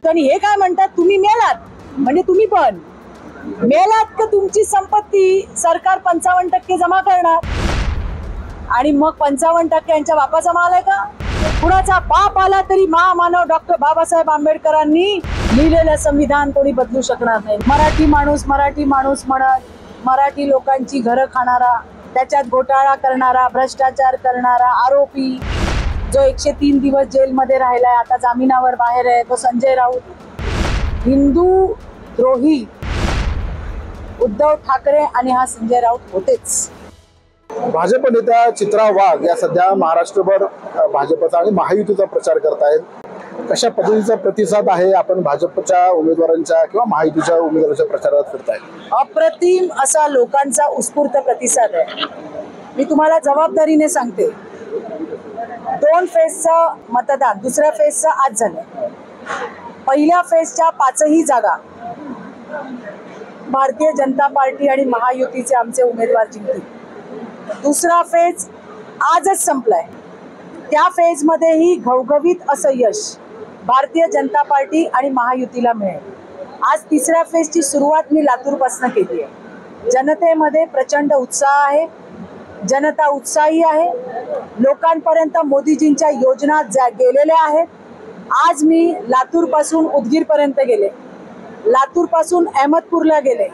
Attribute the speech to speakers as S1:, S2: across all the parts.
S1: आणि हे काय म्हणतात, तुम्ही मेलात म्हणजे तुम्ही पण मेलात का तुमची संपत्ती सरकार 55% जमा करणार आणि मग 55% यांच्या बापाचा माल आहे का? कुणाचा बाप आला तरी महामानव डॉक्टर बाबासाहेब आंबेडकरांनी लिहिलेलं संविधान कोणी बदलू शकणार नाही. मराठी माणूस म्हणत मराठी लोकांची घरं खाणारा, त्याच्यात घोटाळा करणारा, भ्रष्टाचार करणारा आरोपी जो 103 दिवस जेलमध्ये राहिलाय, आता जामिनावर बाहेर आहे, तो संजय राऊत. हिंदू द्रोही उद्धव ठाकरे आणि हा संजय राऊत होतेच.
S2: भाजप नेत्या चित्रा वाघ या सध्या महाराष्ट्रभर भाजपचा आणि महायुतीचा प्रचार करतायत. कशा पद्धतीचा प्रतिसाद आहे? आपण भाजपच्या उमेदवारांच्या किंवा महायुतीच्या उमेदवारांच्या प्रचारात फिरताय?
S1: अप्रतिम असा लोकांचा उत्स्फूर्त प्रतिसाद आहे. मी तुम्हाला जबाबदारीने सांगते, 2 फेजचं मतदान दुसऱ्या फेजचं आज झालं. पहिल्या फेजच्या 5ही जागा भारतीय जनता पार्टी आणि महायुतीचे आमचे उमेदवार जिंकतील. दुसरा फेज आजच संपलाय. त्या फेजमध्येही घवघवीत असं यश भारतीय जनता पार्टी आणि महायुतीला मिळेल. आज तिसऱ्या फेजची सुरुवात मी लातूरपासून केली आहे. जनतेमध्ये प्रचंड उत्साह आहे, जनता उत्साही आहे. लोकांपर्यंत मोदीजींच्या योजना ज्या गेलेल्या आहेत. आज मी लातूरपासून उदगीरपर्यंत गेले, लातूरपासून अहमदपूरला गेले.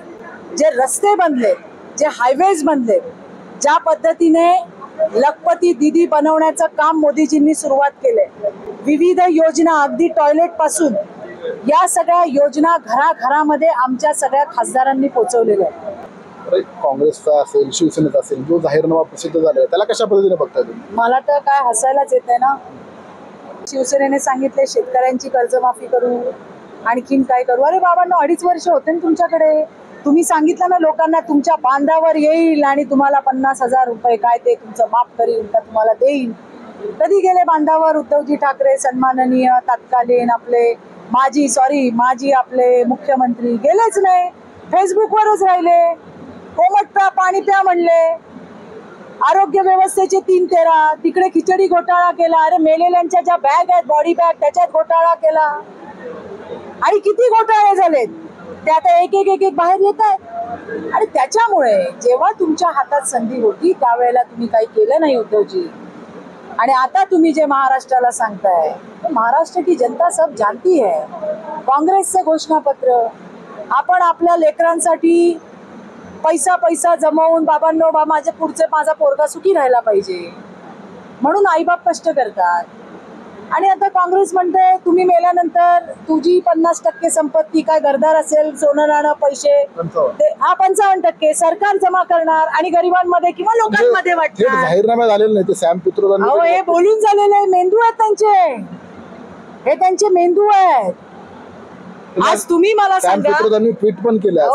S1: जे रस्ते बनले, जे हायवेज बनले, ज्या पद्धतीने लखपती दीदी बनवण्याचं काम मोदीजींनी सुरुवात केले, विविध योजना अगदी टॉयलेट पासून या सगळ्या योजना घराघरामध्ये आमच्या सगळ्या खासदारांनी पोहोचवलेल्या आहेत.
S2: काँग्रेसचा असेल, शिवसेनेचा असेल, जो जाहीरनामा प्रसिद्ध झाला त्याला कशा पद्धतीने बघताय तुम्ही?
S1: मला तर काय हसायलाच येते ना. शिवसेनेने सांगितले शेतकऱ्यांची कर्जमाफी करू, आणखीन काय करू. अरे बाबांनो, 2.5 वर्ष होते ना तुमच्याकडे. तुम्ही सांगितलं ना लोकांना तुमच्या बांधावर येईल आणि तुम्हाला 50,000 रुपये काय ते तुमचं माफ करील का तुम्हाला देईल. कधी गेले बांधावर उद्धवजी ठाकरे, सन्माननीय तत्कालीन आपले माजी आपले मुख्यमंत्री? गेलेच नाही, फेसबुकवरच राहिले. कोमट प्या, पाणी प्या म्हणले. आरोग्य व्यवस्थेचे 3-13 तिकडे खिचडी घोटाळा केला. अरे मेलेल्यांच्या ज्या बॅग आहेत, बॉडी बॅग, त्याच्यात घोटाळा केला. आणि किती घोटाळे झालेत ते आता एक बाहेर येत आहेत. आणि त्याच्यामुळे जेव्हा तुमच्या हातात संधी होती त्यावेळेला तुम्ही काही केलं नाही उद्धवजी. आणि आता तुम्ही जे महाराष्ट्राला सांगताय, महाराष्ट्र की जनता सब जानती है. काँग्रेसचं घोषणापत्र, आपण आपल्या लेकरांसाठी पैसा जमवून बाबांनो माझा पोरगा सुखी राहायला पाहिजे म्हणून आईबाप कष्ट करतात. आणि आता काँग्रेस म्हणते तुम्ही मेल्यानंतर तुझी 50% संपत्ती काय घरदार असेल, सोनं नाणं पैसे, हा 55% सरकार जमा करणार आणि गरिबांमध्ये किंवा लोकांमध्ये वाटणार.
S2: जाहीरनामा झालेला नाही ते सॅम पित्रोदांनी.
S1: अहो, हे बोलून झालेलं आहे. मेंदू आहेत त्यांचे, हे त्यांचे मेंदू आहेत. आज तुम्ही मला सांगा,
S2: ट्विट पण केलं,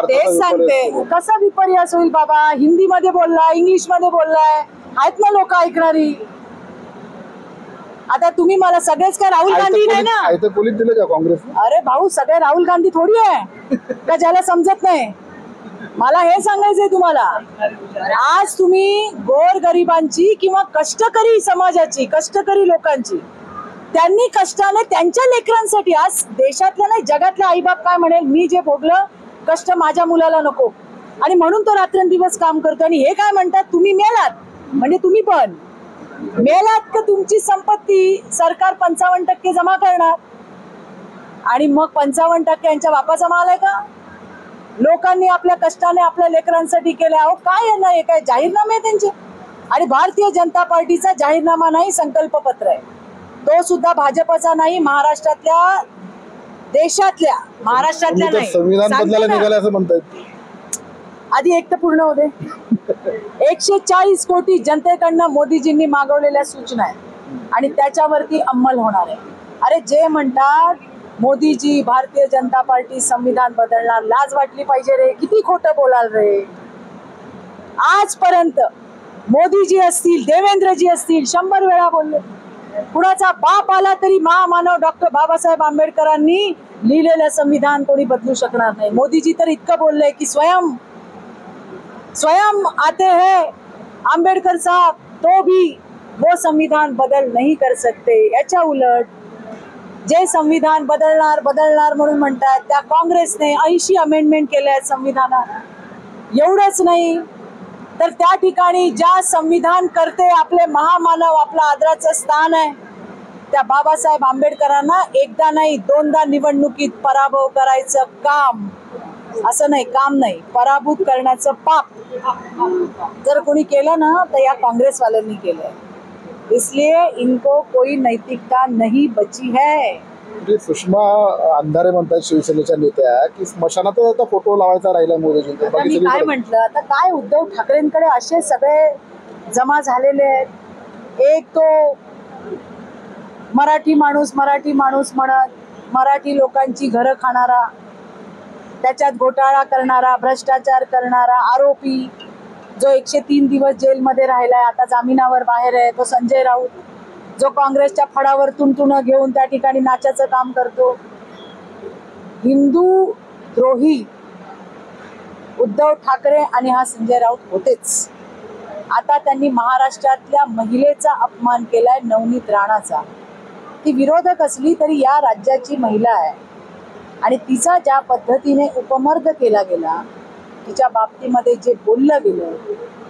S1: तेच सांगते कसा विपर्यास होईल बाबा. हिंदीमध्ये बोललाय, इंग्लिशमध्ये बोललाय, आहेत ना लोक ऐकणारी. आता तुम्ही मला सगळेच काय राहुल गांधी नाही ना.
S2: पोलीस दिले का काँग्रेस?
S1: अरे भाऊ, सगळे राहुल गांधी थोडी आहे का ज्याला समजत नाही. मला हे सांगायचंय तुम्हाला, आज तुम्ही गोरगरिबांची किंवा कष्टकरी समाजाची, कष्टकरी लोकांची, त्यांनी कष्टाने त्यांच्या लेकरांसाठी, आज देशातल्या नाही जगातल्या आईबाप काय म्हणेल, मी जे भोगलं कष्ट माझ्या मुलाला नको, आणि म्हणून तो रात्रंदिवस काम करतो. आणि हे काय म्हणतात, तुम्ही मेलात म्हणजे तुम्ही पण मेलात का तुमची संपत्ती सरकार 55% जमा करणार आणि मग 55% यांच्या बापाचा माल आहे का? लोकांनी आपल्या कष्टाने आपल्या लेकरांसाठी केले. अहो काय यांना, हे काय जाहीरनामे आहे त्यांचे? आणि भारतीय जनता पार्टीचा जाहीरनामा नाही, संकल्पपत्र आहे. तो सुद्धा भाजपचा नाही, महाराष्ट्रातल्या, देशातल्या, महाराष्ट्रातल्या नाही,
S2: संविधान बदलायला निघाले असं म्हणतात.
S1: आधी एक तर पूर्ण होते. 140 कोटी जनतेकडनं मोदीजींनी मागवलेल्या सूचना आहेत आणि त्याच्यावरती अंमल होणार आहे. अरे जे म्हणतात मोदीजी, भारतीय जनता पार्टी संविधान बदलणार, लाज वाटली पाहिजे रे. किती खोटं बोलाल रे. आजपर्यंत मोदीजी असतील, देवेंद्रजी असतील, 100 वेळा बोलले. कुणाचा बाप आला तरी महामानव डॉक्टर बाबासाहेब आंबेडकरांनी लिहिलेलं संविधान कोणी बदलू शकणार नाही. मोदीजी तर इतकं बोलले की स्वयं आते हैं आंबेडकर साहब, तो भी वो संविधान बदल नहीं कर सकते. याच्या उलट जे संविधान बदलणार बदलणार म्हणून म्हणतात, त्या काँग्रेसने 80 अमेंडमेंट केले आहेत संविधानात. एवढंच नाही तर त्या ठिकाणी ज्या संविधान करते आपले महामानव, आपलं आदराचं स्थान आहे, त्या बाबासाहेब आंबेडकरांना एकदा नाही दोनदा निवडणुकीत पराभव करायचं काम, असं नाही काम नाही, पराभूत करण्याचं पाप जर कोणी केलं ना तर या काँग्रेसवाल्यांनी केलंय. इसलिए इनको कोई नैतिकता नहीं बची है.
S2: सुषमा अंधारे म्हणतात शिवसेनेच्या नेत्या की स्मशानात आता फोटो लावायचा राहिला मोदीजींचा.
S1: आता मी काय म्हंटल, आता काय उद्धव ठाकरेंकडे असे सगळे जमा झालेले आहेत. एक तो मराठी माणूस म्हणत मराठी लोकांची घरं खाणारा, त्याच्यात घोटाळा करणारा, भ्रष्टाचार करणारा आरोपी, जो 103 दिवस जेलमध्ये राहिलाय, आता जामिनावर बाहेर आहे, तो संजय राऊत, जो काँग्रेसच्या फडावर तुणतुण घेऊन त्या ठिकाणी नाचाचं काम करतो. हिंदू द्रोही उद्धव ठाकरे आणि हा संजय राऊत होतेच. आता त्यांनी महाराष्ट्रातल्या महिलेचा अपमान केलाय, नवनीत राणाचा. ती विरोधक असली तरी या राज्याची महिला आहे आणि तिचा ज्या पद्धतीने उपमर्द केला गेला, तिच्या बाबतीमध्ये जे बोललं गेलं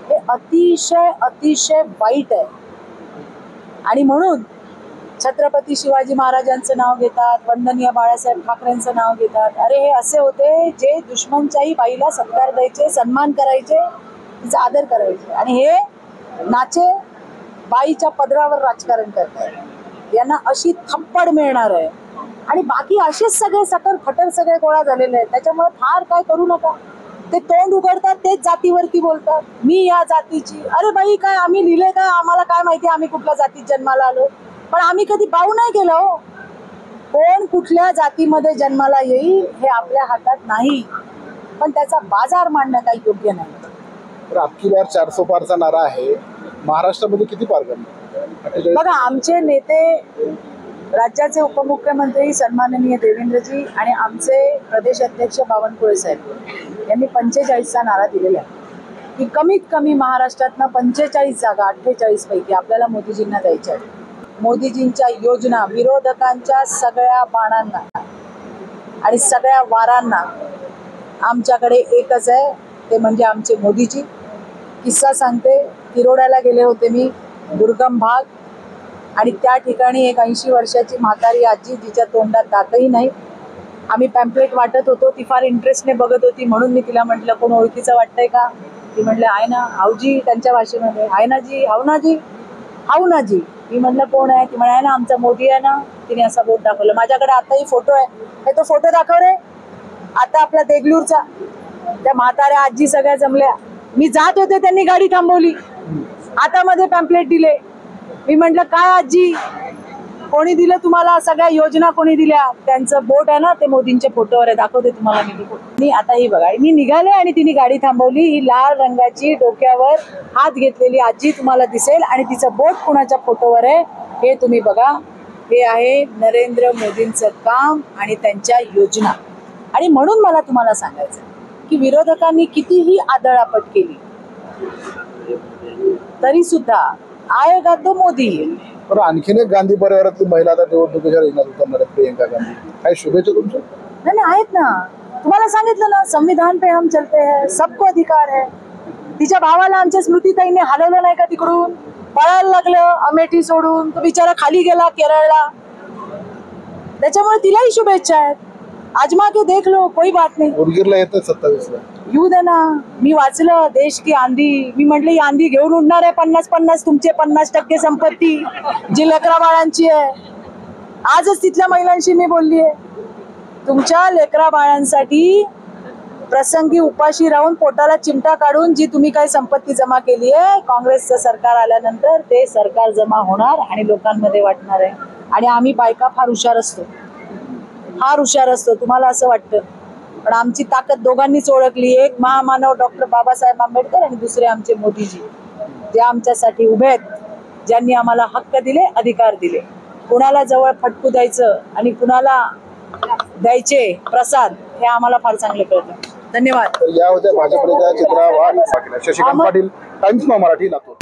S1: हे अतिशय अतिशय वाईट आहे. आणि म्हणून छत्रपती शिवाजी महाराजांचं नाव घेतात, वंदनीय बाळासाहेब ठाकरेंचं नाव घेतात. अरे हे असे होते जे दुश्मनच्याही बाईला सत्कार द्यायचे, सन्मान करायचे, तिचा आदर करायचे. आणि हे नाचे बाईच्या पदरावर राजकारण करतात. यांना अशी थप्पड मिळणार आहे. आणि बाकी असेच सगळे सटर फटर सगळे गोळा झालेले आहेत. त्याच्यामुळे फार काय करू नका. ते तोंड उघडतात तेच जातीवरती बोलतात, मी या जातीची. अरे बाई, काय आम्ही लिहिले काय? आम्हाला काय माहिती आम्ही कुठल्या जातीत जन्माला आलो? पण आम्ही कधी बाऊ नाही केलं हो. कोण कुठल्या जातीमध्ये जन्माला येईल हे आपल्या हातात नाही, पण त्याचा बाजार मांडणं काही योग्य नाही.
S2: तर अबकी बार 400 पारचा नारा आहे. महाराष्ट्रामध्ये किती पार करणार?
S1: बघा, आमचे नेते, राज्याचे उपमुख्यमंत्री सन्माननीय देवेंद्रजी आणि आमचे प्रदेश अध्यक्ष बावनकुळे साहेब यांनी 45चा नारा दिलेला आहे की कमीत कमी महाराष्ट्रातनं 45 जागा 48 पैकी आपल्याला मोदीजींना द्यायच्या आहेत. मोदीजींच्या योजना विरोधकांच्या सगळ्या बाणांना आणि सगळ्या वारांना आमच्याकडे एकच आहे, ते म्हणजे आमचे मोदीजी. किस्सा सांगते, तिरोड्याला गेले होते मी, दुर्गम भाग, आणि त्या ठिकाणी एक 80 वर्षाची म्हातारी आजी, जिच्या तोंडात दातही नाही. आम्ही पॅम्पलेट वाटत होतो, ती फार इंटरेस्टने बघत होती. म्हणून मी तिला म्हटलं, कोण ओळखीचं वाटतंय का? ती म्हटलं आहे ना, हाऊजी, त्यांच्या भाषेमध्ये आहे ना जी, हाऊ ना जी, हाऊ ना जी. मी म्हटलं कोण आहे? ती म्हणे आहे ना, आमचा मोदी आहे ना. तिने असा बोट दाखवलं. माझ्याकडे आताही फोटो आहे, हे तो फोटो दाखव रे. आता आपला देगलूरचा, त्या म्हाताऱ्या आजी सगळ्या जमल्या. मी जात होते, त्यांनी गाडी थांबवली, हातामध्ये पॅम्पलेट दिले. मी म्हटलं काय आजी, कोणी दिलं तुम्हाला सगळ्या योजना, कोणी दिल्या? त्यांचं बोट आहे ना, ते मोदींच्या फोटोवर आहे, दाखवते तुम्हाला मी. आता ही बघा, मी निघाले आणि तिने गाडी थांबवली. ही लाल रंगाची डोक्यावर हात घेतलेली आजी तुम्हाला दिसेल आणि तिचं बोट कुणाच्या फोटोवर आहे हे तुम्ही बघा. हे आहे नरेंद्र मोदींचं काम आणि त्यांच्या योजना. आणि म्हणून मला तुम्हाला सांगायचं की विरोधकांनी कितीही आदळापट केली तरी सुद्धा आएगा तो मोदी.
S2: तर आणखीन एक गांधी परिवारातली महिला आता निवडणुकीच्या रिंगणात उतरणार आहे, प्रियंका गांधी. काही शुभेच्छा तुमच्या?
S1: नाही आहेत ना, तुम्हाला सांगितलं ना, संविधान पे हम चलते हैं, सबको अधिकार है. तिच्या भावाला आमच्या स्मृतीताईंनी हलवलं नाही का तिकडून? पळायला लागलं अमेठी सोडून, तो बिचारा खाली गेला केरळला. त्याच्यामुळे तिलाही शुभेच्छा आहेत. आजमा के देख लो, कोई बात नाही.
S2: उदगीरला येतं 27ला,
S1: येऊ दे ना. मी वाचलं देश की आंधी, मी म्हटलं ही आंधी घेऊन उडणार आहे. 50-50 तुमचे 50% संपत्ती जी लेकरा बाळांची आहे. आजच तिथल्या महिलांशी मी बोलली आहे, तुमच्या लेकरा बाळांसाठी प्रसंगी उपाशी राहून पोटाला चिमटा काढून जी तुम्ही काही संपत्ती जमा केली आहे, काँग्रेसचं सरकार आल्यानंतर ते सरकार जमा होणार आणि लोकांमध्ये वाटणार आहे. आणि आम्ही बायका फार हुशार असतो, फार हुशार असतो, तुम्हाला असं वाटतं, पण आमची ताकद दोघांनीच ओळखली. एक महामानव डॉक्टर बाबासाहेब आंबेडकर आणि दुसरे आमचे मोदीजी, जे आमच्यासाठी उभे आहेत, ज्यांनी आम्हाला हक्क दिले, अधिकार दिले. कुणाला जवळ फटकू द्यायचं आणि कुणाला द्यायचे प्रसाद हे आम्हाला फार चांगलं कळतं. धन्यवाद.
S2: या होत्या भाजप नेत्या चित्रा वाघ. शशिकांत पाटील, टाइम्स नाव मराठी, लातूर.